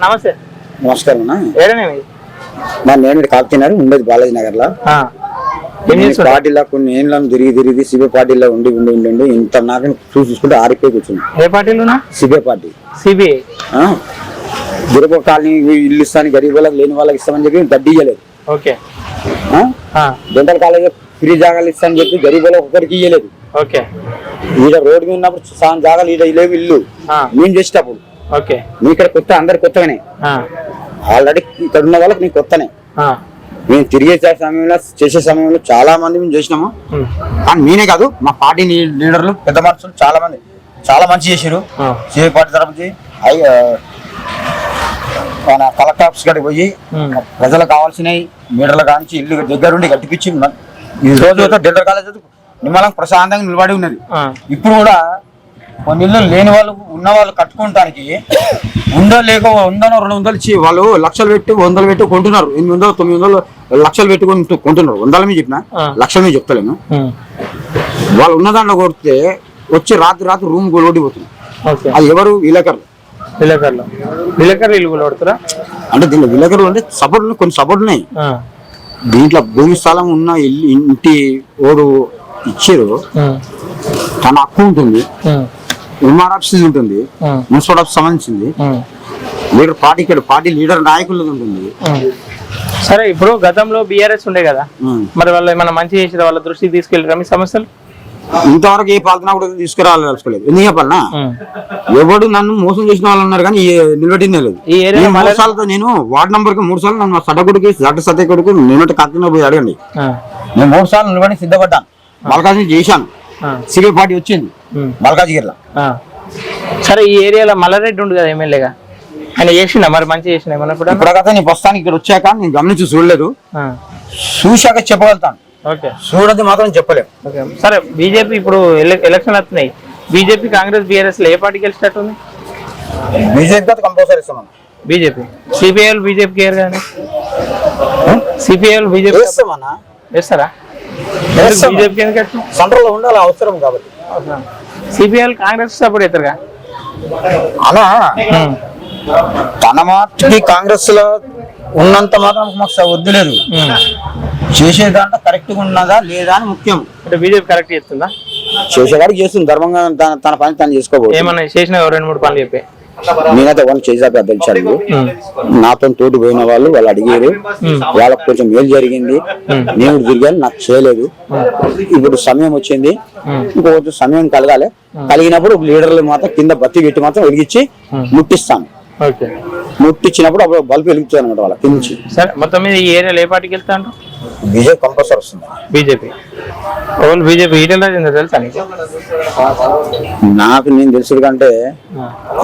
నమస్తే. నమస్కారం ఏడనేమి నేను కాకినాడ ఉండేది బాలాజీ నగర్ లో. పార్టీలో కొన్ని ఏళ్ళను తిరిగి సిబిఐ పార్టీలో ఉండి ఇంత నాకు చూసుకుంటే ఆరిపోయి కూర్చుంది. ఏ పార్టీలో? CBI party. సిబిఐ గిరిపో కాలనీ ఇల్లు ఇస్తాను గరీబ్ వాళ్ళకి లేని వాళ్ళకి ఇస్తామని చెప్పి గడ్డి ఇయ్యలేదు. ఓకే. డెంటల్ కాలేజ్ ఫ్రీ జాగాలు ఇస్తామని చెప్పి గరీబ్ వాళ్ళకి ఒక్కరికి ఇయ్యలేదు. ఓకే. ఈడ రోడ్డు మీద ఉన్నప్పుడు సగం జాగాలు ఈడ లేవు ఇల్లు మేము చేసేటప్పుడు. ఓకే. మీ ఇక్కడ కొత్త అందరు కొత్తగానే ఆల్రెడీ ఇక్కడ ఉన్న వాళ్ళకి నీ కొత్తనే. మేము తిరిగే చేసే సమయంలో చాలా మంది మేము చేసినాము. కానీ నేనే కాదు మా పార్టీ లీడర్లు పెద్ద మనుషులు చాలా మంది చాలా మంచి చేశారు. సిఐ పార్టీ తరఫు మన కలెక్టర్ ఆఫీస్ కాడికి పోయి ప్రజలకు కావాల్సినవి మీటర్లు కానించి ఇల్లు దగ్గరుండి కట్టిపించి ఈ రోజు డెంటల్ కాలేజ్ నిమ్మలం ప్రశాంతంగా నిలబడి ఉన్నది. ఇప్పుడు కూడా కొన్ని ఇల్లు లేని వాళ్ళు ఉన్న వాళ్ళు కట్టుకోవడానికి ఉందో లేక 100 200 వాళ్ళు లక్షలు పెట్టి 100 పెట్టి కొంటున్నారు. 800 900 లక్షలు పెట్టుకొని కొంటున్నారు. 100 మీద చెప్పిన లక్షల మీద చెప్తలేను. వాళ్ళు ఉన్న దాంట్లో కొడితే వచ్చి రాత్రి రూమ్ కొడిపోతుంది. అది ఎవరు? విలేకరులు ఇల్లు కొడతారా అంటే దీనిలో విలేకరులు అంటే సపోర్ట్ కొన్ని సపోర్ట్ ఉన్నాయి. దీంట్లో భూమి స్థలం ఉన్న ఇంటి ఓడు ఇచ్చారు. తన హక్కు ఉంటుంది. ఎంఆర్ ఆఫీస్ ఉంటుంది. మున్సిపల్ ఆఫీస్ సంబంధించింది. లీడర్ పార్టీ లీడర్ నాయకులది ఉంటుంది. సరే, ఇప్పుడు గతంలో బీఆర్ఎస్ ఉండే కదా, మరి వాళ్ళు ఏమన్నా మంచి చేసిన వాళ్ళ దృష్టికి తీసుకెళ్ళారా మీ సమస్యలు? ఇంతవరకు ఏ పాలన కూడా తీసుకురావాలని తెలుసుకోలేదు. ఎందుకు చెప్పాలన్నా, ఎవడు నన్ను మోసం చేసిన వాళ్ళు ఉన్నారు కానీ నిలబెట్టిందే లేదు. నేను వార్డు నంబర్ కి 3 సార్లు నన్ను సడ్డకొడుకు సత్య కొడుకు నిన్నటి కాకినాడ పోయి అడగండి. నేను 3 సార్లు నిలబడి సిద్ధపడ్డాను. మల్కాజ్ చేశాను. సిబిఐ పార్టీ వచ్చింది మల్కాజ్గిరిలో. సరే, ఈ ఏరియాలో మల్లారెడ్డి ఉండు కదా ఎమ్మెల్యేగా, ఆయన చేసిన మరి మంచి చేసిన ఏమన్నా? ఇప్పుడు కదా నీ ప్రస్తుతానికి ఇక్కడ వచ్చాక నేను గమనించి చూడలేదు. చూశాక చెప్పగలుగుతాను. చూడది మాత్రం చెప్పలేము. సరే, బీజేపీ ఇప్పుడు ఎలక్షన్ వస్తున్నాయి. బీజేపీ కాంగ్రెస్ బీఆర్ఎస్ లో ఏ పార్టీ గెలిచినట్టు ఉంది? బీజేపీ కంపల్సరీ ఇస్తాం. బీజేపీ సిపిఐలు బీజేపీకి ఏరు కానీ సిపిఐలు బీజేపీ వేస్తారా? బీజేపీకి ఎందుకు సెంట్రల్ లో ఉండాలి అవసరం కాబట్టి. సిపిఐలు కాంగ్రెస్ సపోర్ట్ అవుతారుగా అలా తన మాటకి కాంగ్రెస్ లో ఉన్నంత మాత్రం మాకు వద్దులేదు. చేసేదాంట్లో కరెక్ట్ గా ఉన్నదా లేదా అని ముఖ్యం. అంటే బీజేపీ కరెక్ట్ చేస్తుందా? చేసేవాడికి చేస్తుంది. ధర్మంగా తన పని తను చేసుకోబోతుంది. ఏమన్నా చేసిన 2-3 పనులు చెప్పే నేనైతే వాళ్ళు చేసాక తెలిసాడు. నాతో తోటి పోయిన వాళ్ళు అడిగారు. వాళ్ళకి కొంచెం మేలు జరిగింది. నేను తిరిగాను, నాకు చేయలేదు. ఇప్పుడు సమయం వచ్చింది, ఇంకొంచెం సమయం కలగాలి. కలిగినప్పుడు లీడర్లు మాత్రం కింద బత్తి పెట్టి మాత్రం వెలిగించి ముట్టిస్తాను. ముట్టించినప్పుడు అప్పుడు బల్బు వెలుగుతుంది అనమాట వాళ్ళ కింద నుంచి. సరే, మొత్తం మీద ఈ ఏరియాలో ఏ పార్టీకి వెళ్తా అంటారు? బీజేపీ కంపల్సరీ వస్తుంది. బీజేపీ బీజేపీ తెలుసా నాకు నేను తెలుసు కంటే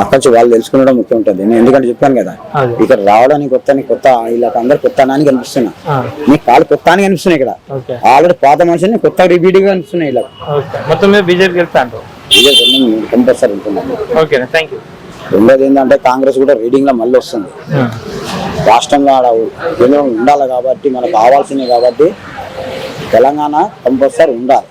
అక్కడి వాళ్ళు తెలుసుకునడం ముఖ్యం ఉంటుంది. నేను ఎందుకంటే చెప్పాను కదా, ఇక్కడ రావడానికి కొత్త వీళ్ళకి అందరు కొత్త అని కనిపిస్తున్నా. నీకు కాళ్ళు కొత్త అని కనిపిస్తున్నాయి. ఇక్కడ ఆల్రెడీ పాత మనుషులు కొత్త రిపీట్ గా కనిపిస్తున్నాయి. ఇలా మొత్తం మీద బీజేపీ వెళ్తా అంటారు. బీజేపీ కంపల్సరీ ఉంటున్నాను. Okay, thank you. రెండోది ఏంటంటే కాంగ్రెస్ కూడా రీడింగ్ లో మళ్ళీ వస్తుంది. రాష్ట్రంలో ఉండాలి కాబట్టి మనకు కావాల్సినవి కాబట్టి తెలంగాణ కంపల్సరీ ఉండాలి.